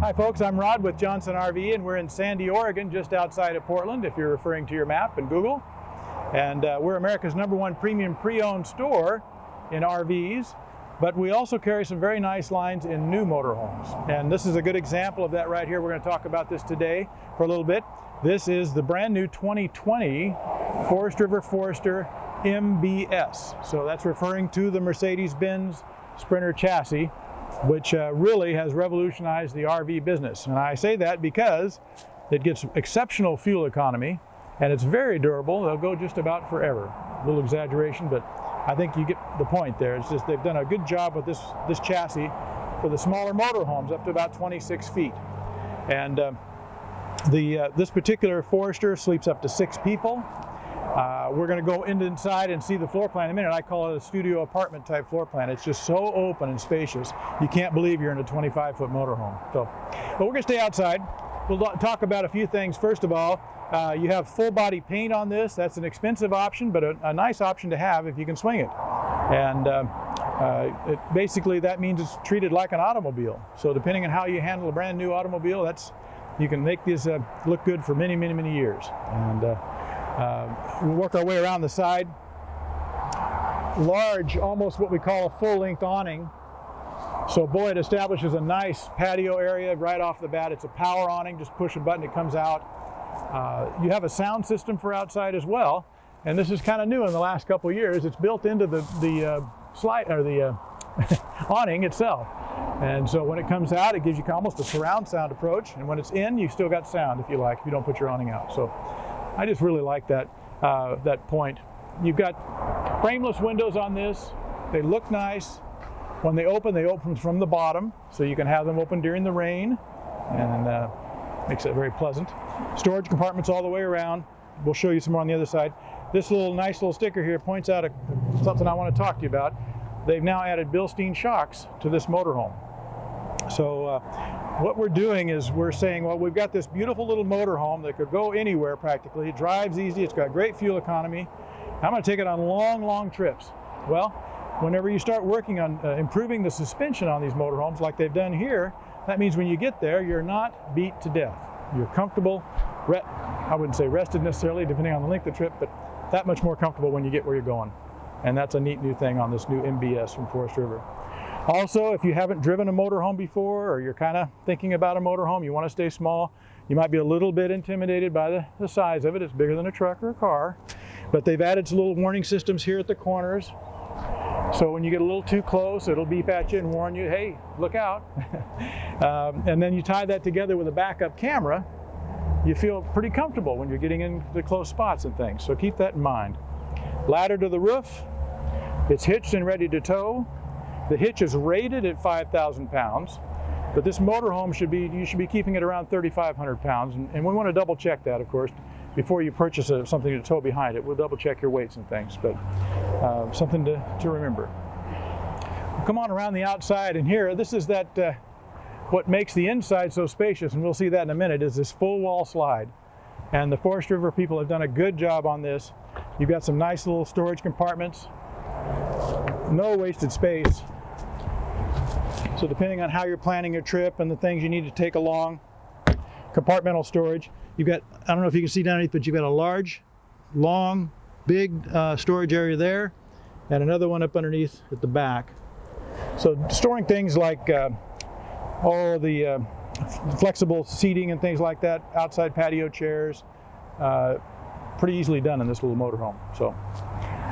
Hi folks, I'm Rod with Johnson RV, and we're in Sandy, Oregon, just outside of Portland, if you're referring to your map and Google. And we're America's #1 premium pre-owned store in RVs, but we also carry some very nice lines in new motorhomes. And this is a good example of that right here. We're going to talk about this today for a little bit. This is the brand new 2020 Forest River Forester MBS. So that's referring to the Mercedes-Benz Sprinter chassis, which really has revolutionized the RV business. And I say that because it gets exceptional fuel economy and it's very durable. They'll go just about forever. A little exaggeration, but I think you get the point there. It's just they've done a good job with this chassis for the smaller motorhomes up to about 26 feet. And this particular Forester sleeps up to 6 people. We're going to go inside and see the floor plan in a minute. I call it a studio apartment type floor plan. It's just so open and spacious. You can't believe you're in a 25-foot motorhome. So, but we're going to stay outside. We'll talk about a few things. First of all, you have full body paint on this. That's an expensive option, but a nice option to have if you can swing it. And basically that means it's treated like an automobile. So depending on how you handle a brand new automobile, you can make this look good for many, many, many years. And we'll work our way around the side. Large, almost what we call a full-length awning. So boy, it establishes a nice patio area right off the bat. It's a power awning, just push a button, it comes out. You have a sound system for outside as well, and this is kind of new in the last couple of years. It's built into the slide or the awning itself. And so when it comes out, it gives you almost a surround sound approach, and when it's in, you still got sound if you like, if you don't put your awning out. So I just really like that point. You've got frameless windows on this. They look nice. When they open from the bottom, so you can have them open during the rain, and makes it very pleasant. Storage compartments all the way around. We'll show you some more on the other side. This nice little sticker here points out something I want to talk to you about. They've now added Bilstein Shocks to this motorhome. So what we're doing is we're saying, well, we've got this beautiful little motorhome that could go anywhere practically. It drives easy, it's got great fuel economy. I'm going to take it on long, long trips. Well, whenever you start working on improving the suspension on these motorhomes like they've done here, that means when you get there, you're not beat to death. You're comfortable, I wouldn't say rested necessarily, depending on the length of the trip, but that much more comfortable when you get where you're going. And that's a neat new thing on this new MBS from Forest River. Also, if you haven't driven a motorhome before, or you're kind of thinking about a motorhome, you want to stay small, you might be a little bit intimidated by the size of it. It's bigger than a truck or a car. But they've added some little warning systems here at the corners. So when you get a little too close, it'll beep at you and warn you, hey, look out. And then you tie that together with a backup camera, you feel pretty comfortable when you're getting into close spots and things. So keep that in mind. Ladder to the roof. It's hitched and ready to tow. The hitch is rated at 5,000 pounds, but this motorhome you should be keeping it around 3,500 pounds. And we want to double check that, of course, before you purchase something to tow behind it. We'll double check your weights and things, but something to remember. Come on around the outside, and here, this is what makes the inside so spacious, and we'll see that in a minute, is this full wall slide. And the Forest River people have done a good job on this. You've got some nice little storage compartments. No wasted space. So depending on how you're planning your trip and the things you need to take along, compartmental storage. You've got, I don't know if you can see down underneath, but you've got a large, long, big storage area there, and another one up underneath at the back. So storing things like all the flexible seating and things like that, outside patio chairs, pretty easily done in this little motorhome. So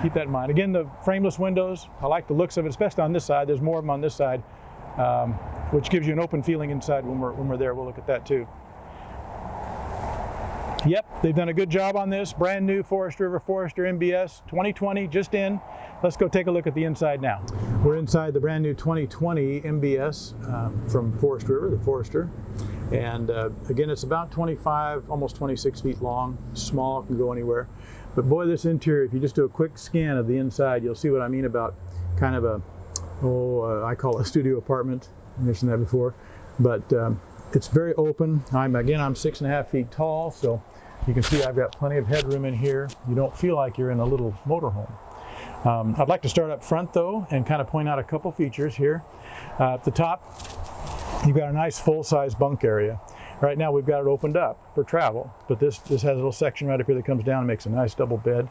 keep that in mind. Again, the frameless windows, I like the looks of it, especially on this side. There's more of them on this side, which gives you an open feeling inside when we're there. We'll look at that too. Yep, they've done a good job on this. Brand new Forest River Forester MBS 2020, just in. Let's go take a look at the inside now. We're inside the brand new 2020 MBS from Forest River, the Forester. And again, it's about 25, almost 26 feet long, small, can go anywhere. But boy, this interior, if you just do a quick scan of the inside, you'll see what I mean about kind of I call it a studio apartment. I mentioned that before. But it's very open. I'm 6.5 feet tall, so you can see I've got plenty of headroom in here. You don't feel like you're in a little motorhome. I'd like to start up front though and kind of point out a couple features here. At the top, You've got a nice full-size bunk area. Right now we've got it opened up for travel, but this has a little section right up here that comes down and makes a nice double bed.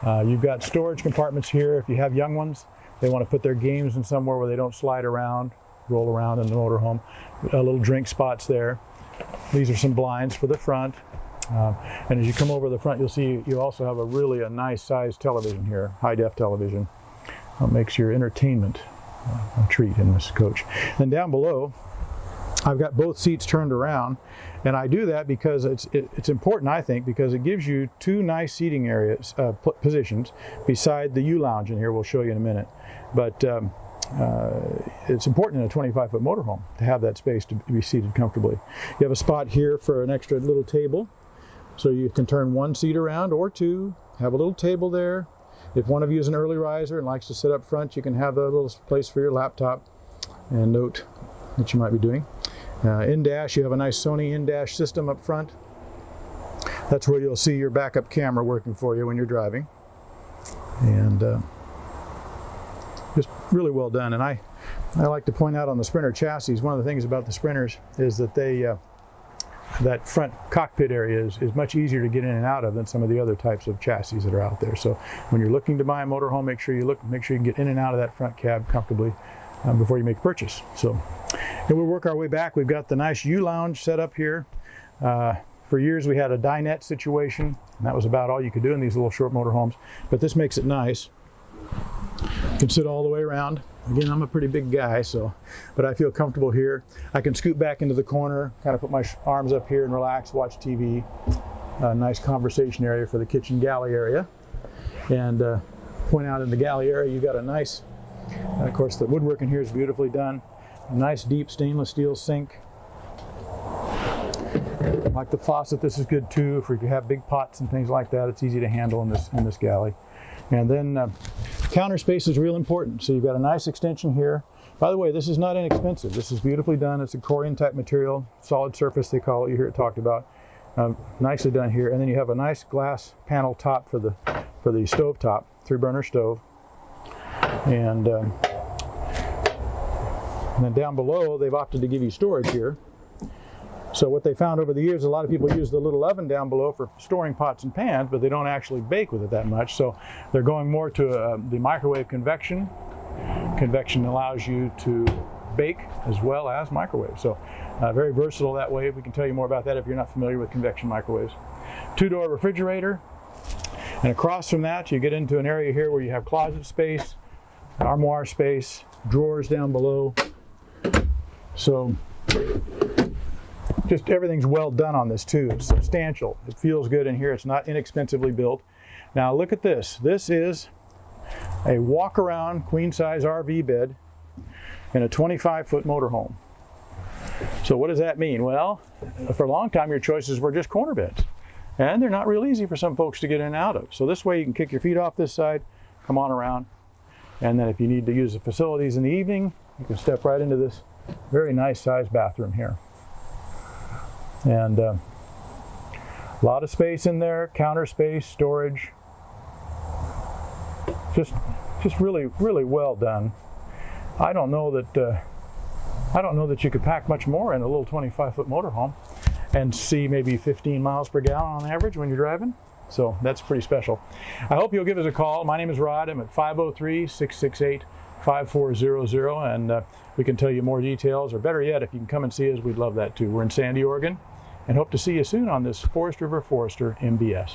You've got storage compartments here. If you have young ones, they want to put their games in somewhere where they don't slide around, roll around in the motorhome. Little drink spots there. These are some blinds for the front. And as you come over the front, you'll see you also have a nice sized television here, high-def television. Makes your entertainment a treat in this coach. And down below, I've got both seats turned around, and I do that because it's important, I think, because it gives you two nice seating areas, positions beside the U-lounge in here. We'll show you in a minute. But it's important in a 25-foot motorhome to have that space to be seated comfortably. You have a spot here for an extra little table, so you can turn one seat around or two, have a little table there. If one of you is an early riser and likes to sit up front, you can have a little place for your laptop and note what you might be doing. In-dash, you have a nice Sony in-dash system up front. That's where you'll see your backup camera working for you when you're driving. And just really well done. And I like to point out on the Sprinter chassis, one of the things about the Sprinters is that that front cockpit area is much easier to get in and out of than some of the other types of chassis that are out there. So when you're looking to buy a motorhome, make sure you can get in and out of that front cab comfortably before you make a purchase. So, and we'll work our way back. We've got the nice U-lounge set up here. For years we had a dinette situation, and that was about all you could do in these little short motorhomes. But this makes it nice. You can sit all the way around. Again, I'm a pretty big guy, but I feel comfortable here. I can scoot back into the corner, kind of put my arms up here and relax, watch TV. Nice conversation area for the kitchen galley area. And point out in the galley area, you've got a nice, of course the woodwork in here is beautifully done. A nice deep stainless steel sink. Like the faucet, this is good too. If you have big pots and things like that, it's easy to handle in this galley. And then counter space is real important. So you've got a nice extension here. By the way, this is not inexpensive. This is beautifully done. It's a corian type material, solid surface they call it. You hear it talked about. Nicely done here. And then you have a nice glass panel top for the stove top, 3-burner stove. And then down below, they've opted to give you storage here. So what they found over the years, a lot of people use the little oven down below for storing pots and pans, but they don't actually bake with it that much. So they're going more to the microwave convection. Convection allows you to bake as well as microwave. So very versatile that way. We can tell you more about that if you're not familiar with convection microwaves. 2-door refrigerator. And across from that, you get into an area here where you have closet space, armoire space, drawers down below. So just everything's well done on this too. It's substantial. It feels good in here. It's not inexpensively built. Now look at this. This is a walk-around queen-size RV bed in a 25-foot motorhome. So what does that mean? Well, for a long time your choices were just corner beds. And they're not real easy for some folks to get in and out of. So this way you can kick your feet off this side, come on around, and then if you need to use the facilities in the evening, you can step right into this very nice sized bathroom here. And a lot of space in there, counter space, storage. Just really, really well done. I don't know that you could pack much more in a little 25-foot motorhome and see maybe 15 miles per gallon on average when you're driving. So that's pretty special. I hope you'll give us a call. My name is Rod. I'm at 503-668-5400, and we can tell you more details, or better yet, if you can come and see us, we'd love that too. We're in Sandy, Oregon, and hope to see you soon on this Forest River Forester MBS.